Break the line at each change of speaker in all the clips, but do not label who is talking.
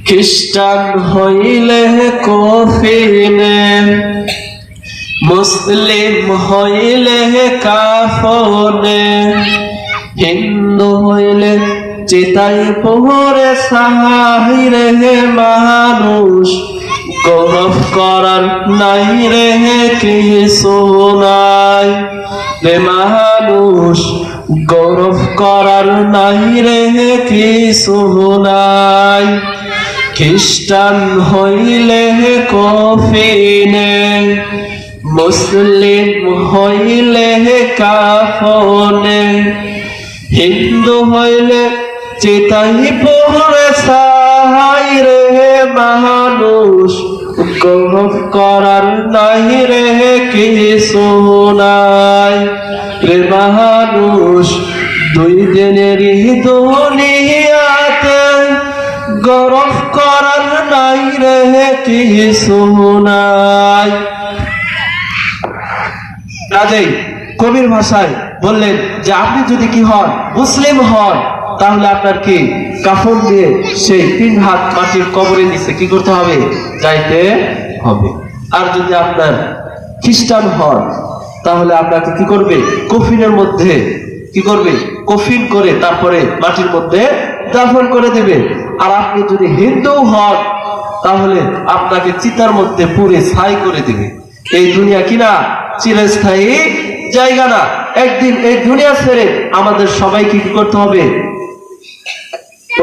খ্রিস্টান হইলে কফিনে, মুসলিম হইলে কাফনে, হিন্দু হইলে চিতাই পোহরে সাহাইরে মানুষ গৌরব করার নাই রে কিছু নাই রে মানুষ গৌরব করার নাই রে কিছু নাই। খ্রিস্টান হইলে কফিনে, মুসলিম হইলে কাফনে, হিন্দু হইলে চিতাই পোহরে সাহাই রে মানুষ গৌরব করার নাই রে কিছু নাই রে মানুষ। দুই দিনেরই দুনিয়াতে গৌরব করার নাই রে কিছু নাই। কাজেই কবির ভাষায় বললেন যে আপনি যদি কি হন, মুসলিম হন, তাহলে আপনার কি কাফন দিয়ে সেই 3 হাত মাটির কবরে নিচে কি করতে হবে, যাইতে হবে। আর যদি আপনার খ্রিস্টান হন তাহলে আপনাকে কি করবে, কফিনের মধ্যে কি করবে, কফিন করে তারপরে মাটির মধ্যে দাফন করে দেবে। আর আপনি যদি হিন্দু হন তাহলে আপনাকে চিতার মধ্যে পুড়ে ছাই করে দেবে। এই দুনিয়া কিনা চিরস্থায়ী জায়গা না, একদিন এই দুনিয়া ছেড়ে আমাদের সবাইকে কি করতে হবে,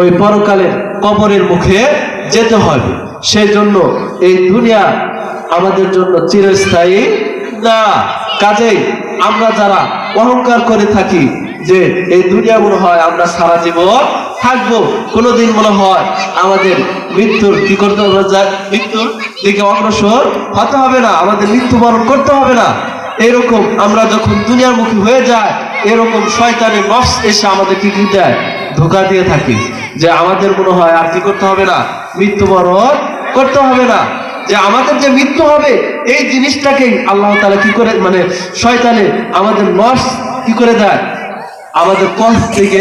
ওই পরকালের কবরের মুখে যেতে হবে। সেই জন্য এই দুনিয়া আমাদের জন্য চিরস্থায়ী না। কাজেই আমরা যারা অহংকার করে থাকি যে এই দুনিয়া মনে হয় আমরা সারা জীবন থাকবো, কোনোদিন মনে হয় আমাদের মৃত্যুর কি করতে হবে, মৃত্যুর দিকে অগ্রসর হতে হবে না, আমাদের মৃত্যুবরণ করতে হবে না, এরকম আমরা যখন দুনিয়ার মুখী হয়ে যায়, এরকম শয়তানের নফস এসে আমাদের কি দেয়, ধোঁকা দিয়ে থাকি যে আমাদের মনে হয় আর কি করতে হবে না, মৃত্যুবরণ করতে হবে না, যে আমাদের যে মৃত্যু হবে এই জিনিসটাকেই আল্লাহ তাআলা কি করে, মানে শয়তানে আমাদের নফস কি করে দেয়, আমাদের পথ থেকে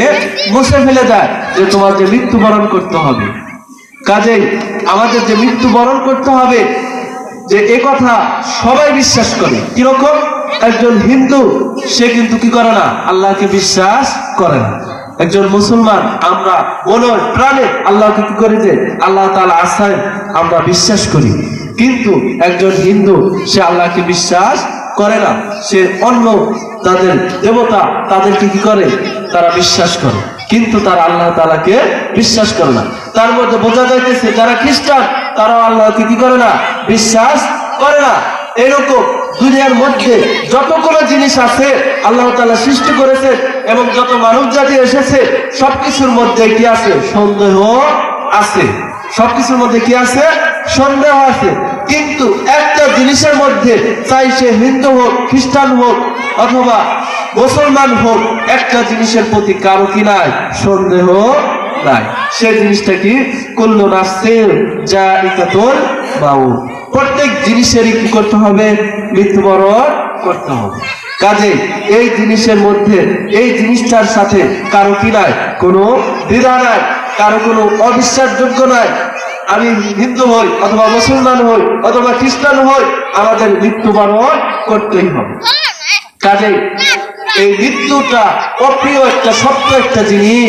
মুছে ফেলে দেয় যে তোমার যে মৃত্যুবরণ করতে হবে। কাজেই আমাদের যে মৃত্যুবরণ করতে হবে, যে এ কথা সবাই বিশ্বাস করে। কিরকম, একজন হিন্দু সে কিন্তু কি করে না, আল্লাহকে বিশ্বাস করে না। একজন মুসলমান আমরা মনে প্রাণে আল্লাহকে কি করি, যে আল্লাহ তাআলা আছেন আমরা বিশ্বাস করি। কিন্তু একজন হিন্দু সে আল্লাহকে বিশ্বাস করে না, সে অন্য তাদের দেবতা তাদেরকে কি করে, তারা বিশ্বাস করে, কিন্তু তারা আল্লাহ তাআলাকে বিশ্বাস করে না। তার মধ্যে বোঝা যাইতেছে যারা খ্রিস্টান তারা আল্লাহকে কি করে না, বিশ্বাস করে না। এরকম দুনিয়ার মধ্যে যতগুলো জিনিস আছে আল্লাহ তাআলা সৃষ্টি করেছেন এবং যত মানব জাতি এসেছে সবকিছুর মধ্যে কি আছে, সন্দেহ আছে। সবকিছুর মধ্যে কি আছে, সন্দেহ আছে। কিন্তু একটা জিনিসের মধ্যে, চাই সে হিন্দু হোক, খ্রিস্টান হোক অথবা মুসলমান হোক, একটা জিনিসের প্রতি কারো কি নাই, সন্দেহ নাই। সে জিনিসটা কি, কুল্লু নাফসিন যায়িকাতুল মাউত, প্রত্যেক জিনিসেরই কি করতে হবে, মৃত্যুবরণ করতে হবে। কাজে এই জিনিসের মধ্যে, এই জিনিসটার সাথে কারো কি নাই, কোনো দ্বিধা নাই, কারো কোনো অবিশ্বাসযোগ্য নাই। আমি হিন্দু হই অথবা মুসলমান হই অথবা খ্রিস্টান হই, আমাদের মৃত্যুবরণ করতেই হবে। কাজে এই মৃত্যুটা অপ্রিয় একটা সত্য একটা জিনিস।